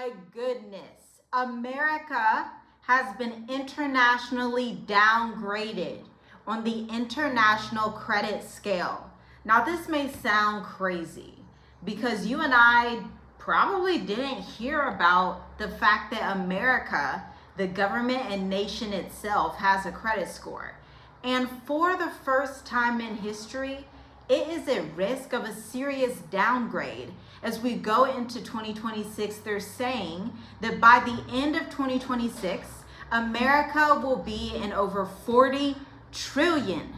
my goodness. America has been internationally downgraded on the international credit scale. Now, this may sound crazy because you and I probably didn't hear about the fact that America, the government and nation itself, has a credit score. And for the first time in history, it is at risk of a serious downgrade. As we go into 2026, they're saying that by the end of 2026, America will be in over $40 trillion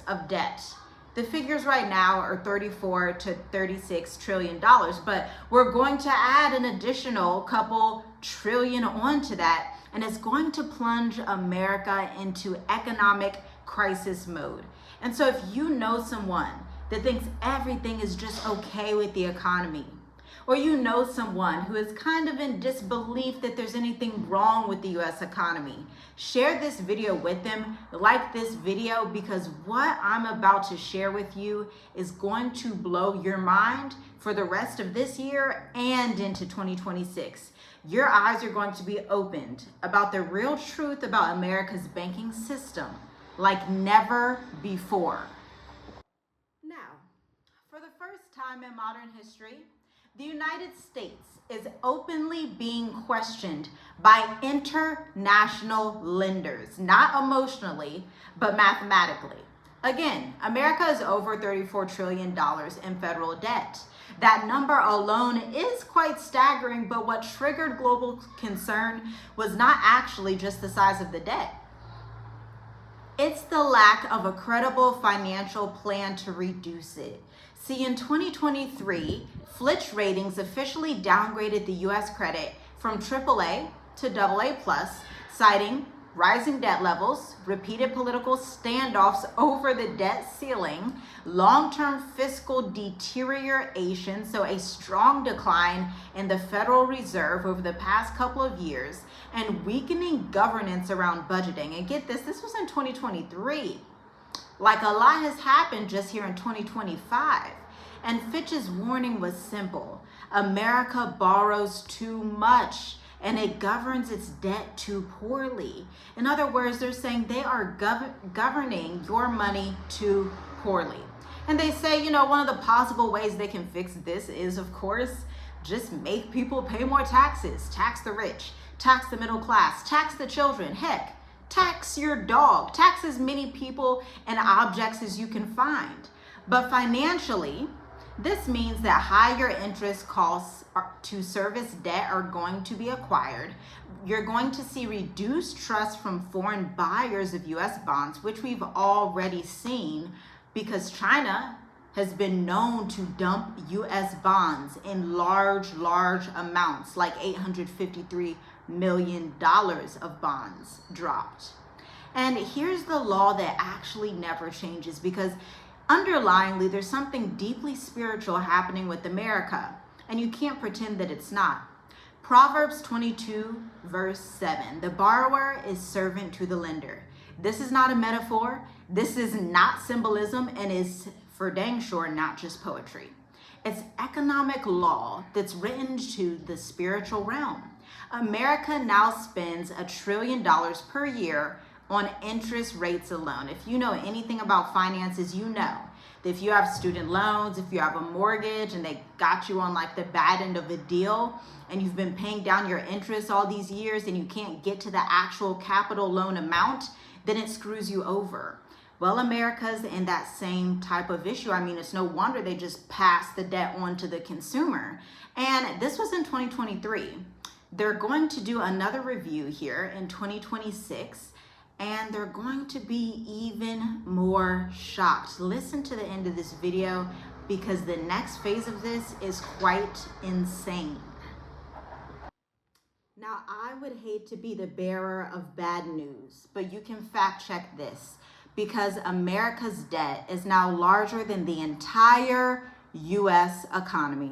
of debt. The figures right now are $34 to $36 trillion, but we're going to add an additional couple trillion onto that, and it's going to plunge America into economic crisis mode. And so if you know someone that thinks everything is just okay with the economy, or you know someone who is kind of in disbelief that there's anything wrong with the US economy, share this video with them, like this video, because what I'm about to share with you is going to blow your mind for the rest of this year and into 2026. Your eyes are going to be opened about the real truth about America's banking system like never before. Now, for the first time in modern history, the United States is openly being questioned by international lenders, not emotionally, but mathematically. Again, America is over $34 trillion in federal debt. That number alone is quite staggering, but what triggered global concern was not actually just the size of the debt. It's the lack of a credible financial plan to reduce it. See, in 2023, Fitch Ratings officially downgraded the U.S. credit from AAA to AA+, citing rising debt levels, repeated political standoffs over the debt ceiling, long-term fiscal deterioration, so a strong decline in the Federal Reserve over the past couple of years, and weakening governance around budgeting. And get this, this was in 2023. Like, a lot has happened just here in 2025. And Fitch's warning was simple. America borrows too much and it governs its debt too poorly. In other words, they're saying they are governing your money too poorly. And they say, you know, one of the possible ways they can fix this is, of course, just make people pay more taxes. Tax the rich, tax the middle class, tax the children. Heck, tax your dog, tax as many people and objects as you can find. But financially, this means that higher interest costs to service debt are going to be acquired. You're going to see reduced trust from foreign buyers of U.S. bonds, which we've already seen because China has been known to dump U.S. bonds in large amounts, like $853 million of bonds dropped. And here's the law that actually never changes, because underlyingly, there's something deeply spiritual happening with America, and you can't pretend that it's not. Proverbs 22, verse 7, the borrower is servant to the lender. This is not a metaphor, this is not symbolism, and is for dang sure not just poetry. It's economic law that's written to the spiritual realm. America now spends $1 trillion per year on interest rates alone. If you know anything about finances, you know that if you have student loans, if you have a mortgage and they got you on like the bad end of a deal and you've been paying down your interest all these years and you can't get to the actual capital loan amount, then it screws you over. Well, America's in that same type of issue. I mean, it's no wonder they just passed the debt on to the consumer. And this was in 2023. They're going to do another review here in 2026. And they're going to be even more shocked. Listen to the end of this video because the next phase of this is quite insane. Now, I would hate to be the bearer of bad news, but you can fact check this because America's debt is now larger than the entire U.S. economy.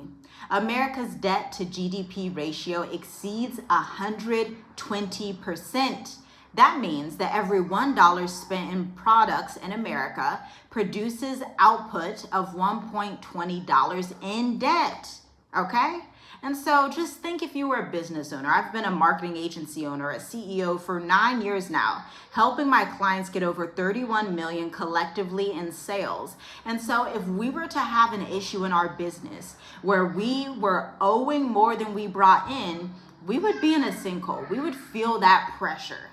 America's debt to GDP ratio exceeds 120%. That means that every $1 spent in products in America produces output of $1.20 in debt, okay? And so just think if you were a business owner. I've been a marketing agency owner, a CEO for 9 years now, helping my clients get over 31 million collectively in sales. And so if we were to have an issue in our business where we were owing more than we brought in, we would be in a sinkhole. We would feel that pressure.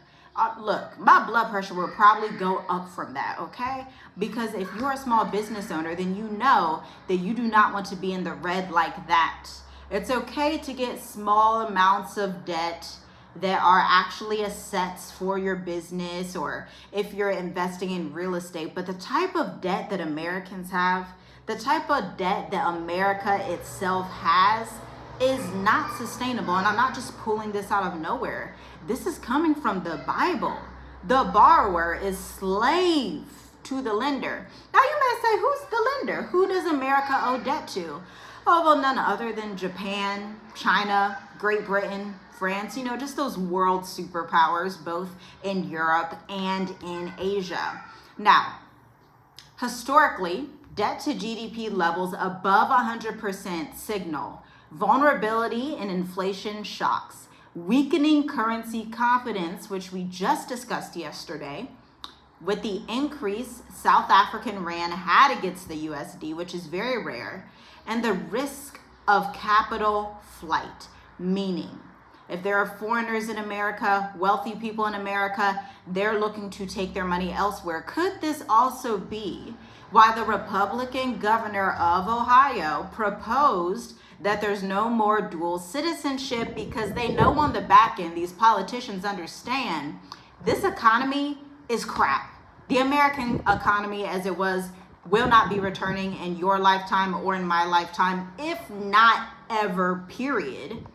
Look, my blood pressure will probably go up from that, okay? Because if you're a small business owner, then you know that you do not want to be in the red like that. It's okay to get small amounts of debt that are actually assets for your business, or if you're investing in real estate. But the type of debt that Americans have, the type of debt that America itself has, is not sustainable. And I'm not just pulling this out of nowhere. This is coming from the Bible. The borrower is slave to the lender. Now you may say, who's the lender? Who does America owe debt to? Oh, well, none other than Japan, China, Great Britain, France, just those world superpowers, both in Europe and in Asia. Now, historically, debt to GDP levels above 100% signal vulnerability and inflation shocks, weakening currency confidence, which we just discussed yesterday, with the increase South African Rand had against the USD, which is very rare, and the risk of capital flight, meaning if there are foreigners in America, wealthy people in America, they're looking to take their money elsewhere. Could this also be why the Republican governor of Ohio proposed that there's no more dual citizenship? Because they know on the back end, these politicians understand this economy is crap. The American economy as it was will not be returning in your lifetime or in my lifetime, if not ever, period.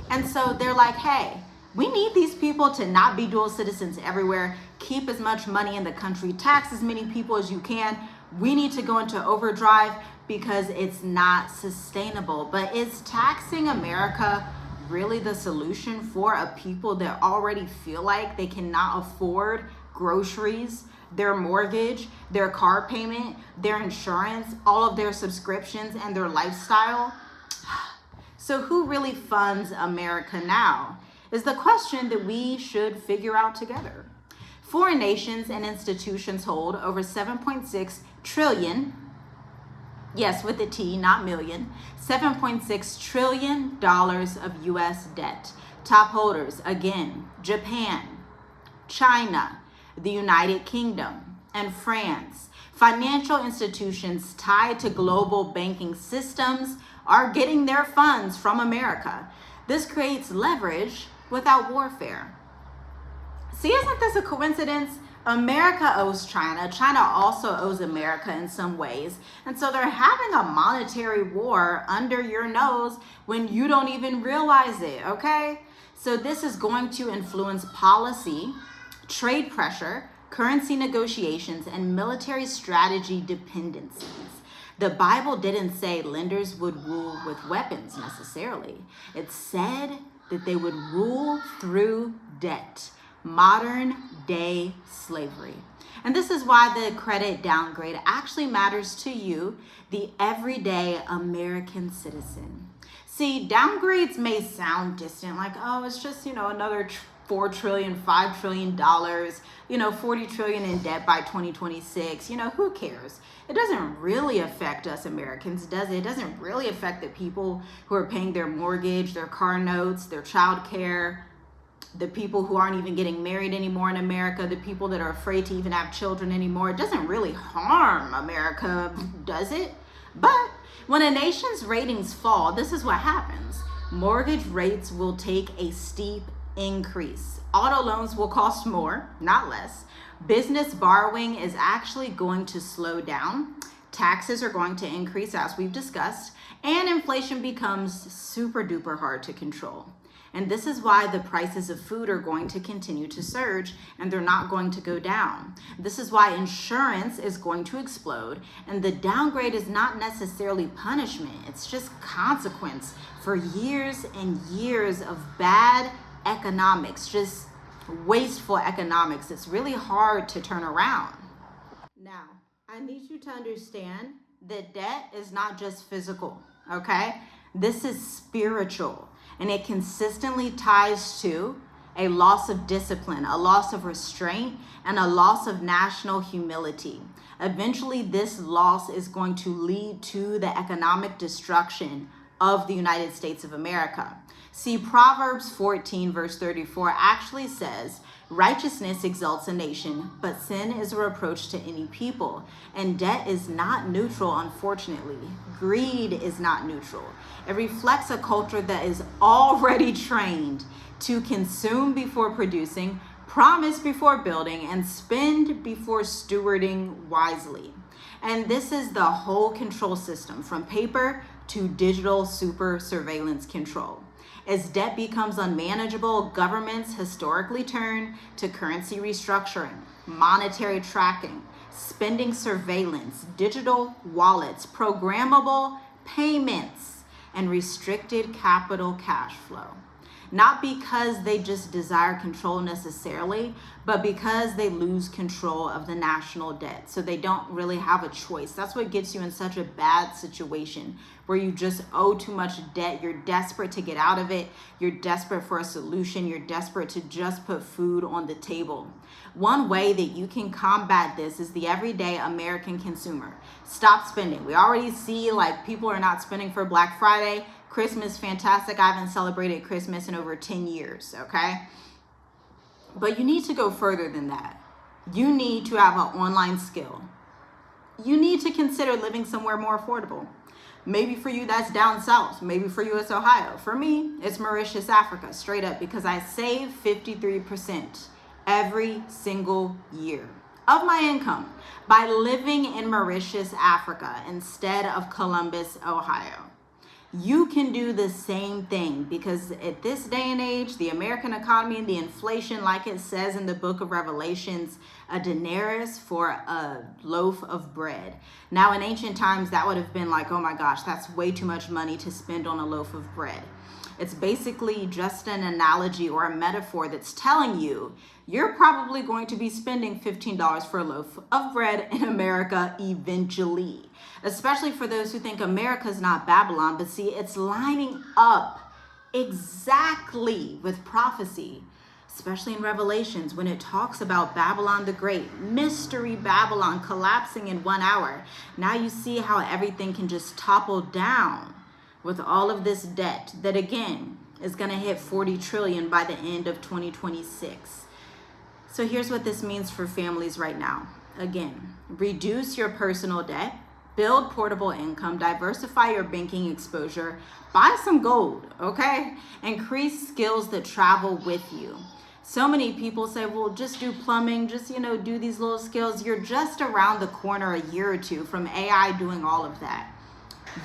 And so they're like, hey, we need these people to not be dual citizens everywhere. Keep as much money in the country, tax as many people as you can. We need to go into overdrive because it's not sustainable. But is taxing America really the solution for a people that already feel like they cannot afford groceries, their mortgage, their car payment, their insurance, all of their subscriptions, and their lifestyle? So who really funds America now is the question that we should figure out together. Foreign nations and institutions hold over 7.6 trillion, yes, with a T, not million, $7.6 trillion of US debt. Top holders, again, Japan, China, the United Kingdom, and France. Financial institutions tied to global banking systems are getting their funds from America. This creates leverage without warfare. See, isn't this a coincidence? America owes China. China also owes America in some ways. And so they're having a monetary war under your nose when you don't even realize it, okay? So this is going to influence policy, trade pressure, currency negotiations, and military strategy dependencies. The Bible didn't say lenders would rule with weapons necessarily. It said that they would rule through debt, modern day slavery. And this is why the credit downgrade actually matters to you, the everyday American citizen. See, downgrades may sound distant, like, oh, it's just, another $4 trillion, $5 trillion, 40 trillion in debt by 2026. Who cares? It doesn't really affect us Americans, does it? It doesn't really affect the people who are paying their mortgage, their car notes, their child care, the people who aren't even getting married anymore in America, the people that are afraid to even have children anymore. It doesn't really harm America, does it? But when a nation's ratings fall, this is what happens. Mortgage rates will take a steep increase. Auto loans will cost more, not less. Business borrowing is actually going to slow down. Taxes are going to increase, as we've discussed, and inflation becomes super duper hard to control. And this is why the prices of food are going to continue to surge and they're not going to go down. This is why insurance is going to explode, and the downgrade is not necessarily punishment. It's just consequence for years and years of bad economics, just wasteful economics. It's really hard to turn around. Now, I need you to understand that debt is not just physical, okay? This is spiritual, and it consistently ties to a loss of discipline, a loss of restraint, and a loss of national humility. Eventually, this loss is going to lead to the economic destruction of the United States of America. See, Proverbs 14, verse 34 actually says, righteousness exalts a nation, but sin is a reproach to any people. And debt is not neutral, unfortunately. Greed is not neutral. It reflects a culture that is already trained to consume before producing, promise before building, and spend before stewarding wisely. And this is the whole control system, from paper to digital super surveillance control. As debt becomes unmanageable, governments historically turn to currency restructuring, monetary tracking, spending surveillance, digital wallets, programmable payments, and restricted capital cash flow. Not because they just desire control necessarily, but because they lose control of the national debt. So they don't really have a choice. That's what gets you in such a bad situation where you just owe too much debt. You're desperate to get out of it. You're desperate for a solution. You're desperate to just put food on the table. One way that you can combat this is the everyday American consumer. Stop spending. We already see like people are not spending for Black Friday. Christmas, fantastic. I haven't celebrated Christmas in over 10 years, okay? But you need to go further than that. You need to have an online skill. You need to consider living somewhere more affordable. Maybe for you, that's down south. Maybe for you, it's Ohio. For me, it's Mauritius, Africa, straight up, because I save 53% every single year of my income by living in Mauritius, Africa, instead of Columbus, Ohio. You can do the same thing, because at this day and age, the American economy and the inflation, like it says in the book of Revelations, a denarius for a loaf of bread. Now, in ancient times, that would have been like, oh my gosh, that's way too much money to spend on a loaf of bread. It's basically just an analogy or a metaphor that's telling you you're probably going to be spending $15 for a loaf of bread in America eventually, especially for those who think America's not Babylon. But see, it's lining up exactly with prophecy, especially in Revelations when it talks about Babylon the Great, mystery Babylon collapsing in 1 hour. Now you see how everything can just topple down with all of this debt that, again, is going to hit 40 trillion by the end of 2026. So here's what this means for families right now. Again, reduce your personal debt, build portable income, diversify your banking exposure, buy some gold, okay? Increase skills that travel with you. So many people say, well, just do plumbing, just, do these little skills. You're just around the corner a year or two from AI doing all of that.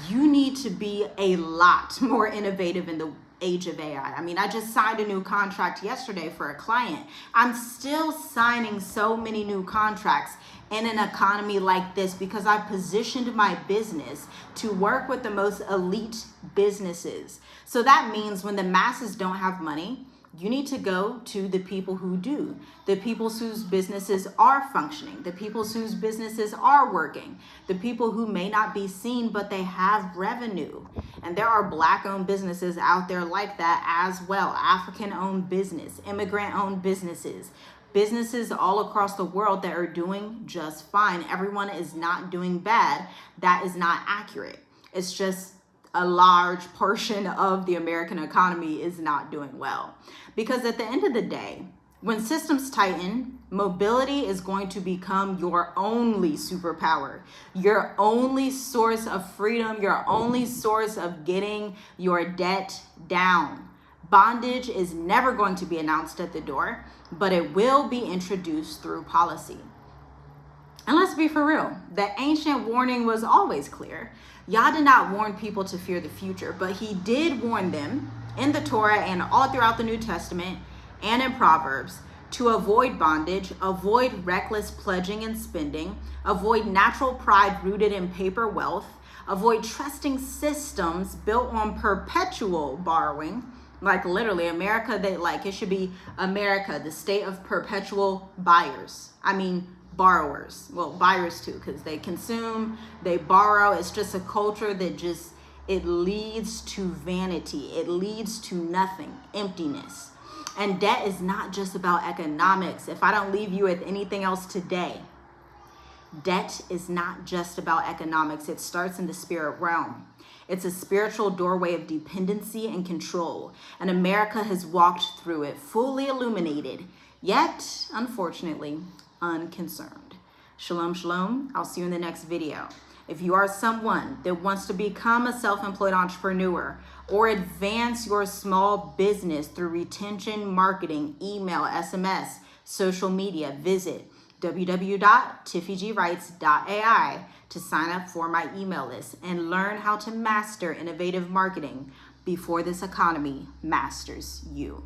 You need to be a lot more innovative in the age of AI. I mean, I just signed a new contract yesterday for a client. I'm still signing so many new contracts in an economy like this because I've positioned my business to work with the most elite businesses. So that means when the masses don't have money, you need to go to the people who do, the people whose businesses are functioning, the people whose businesses are working, the people who may not be seen, but they have revenue. And there are Black-owned businesses out there like that as well. African-owned business, immigrant-owned businesses, businesses all across the world that are doing just fine. Everyone is not doing bad. That is not accurate. It's just a large portion of the American economy is not doing well. Because at the end of the day, when systems tighten, mobility is going to become your only superpower, your only source of freedom, your only source of getting your debt down. Bondage is never going to be announced at the door, but it will be introduced through policy. And let's be for real, the ancient warning was always clear. Yah did not warn people to fear the future, but he did warn them in the Torah and all throughout the New Testament and in Proverbs to avoid bondage, avoid reckless pledging and spending, avoid natural pride rooted in paper wealth, avoid trusting systems built on perpetual borrowing. Like literally America, it should be America, the state of perpetual buyers. Borrowers. Well, buyers too, because they consume, they borrow. It's just a culture that just it leads to vanity. It leads to nothing, emptiness. And debt is not just about economics. If I don't leave you with anything else today, debt is not just about economics. It starts in the spirit realm. It's a spiritual doorway of dependency and control. And America has walked through it, fully illuminated, yet, unfortunately, unconcerned. Shalom, shalom. I'll see you in the next video. If you are someone that wants to become a self-employed entrepreneur or advance your small business through retention marketing, email, SMS, social media, visit www.tiffygwrites.ai to sign up for my email list and learn how to master innovative marketing before this economy masters you.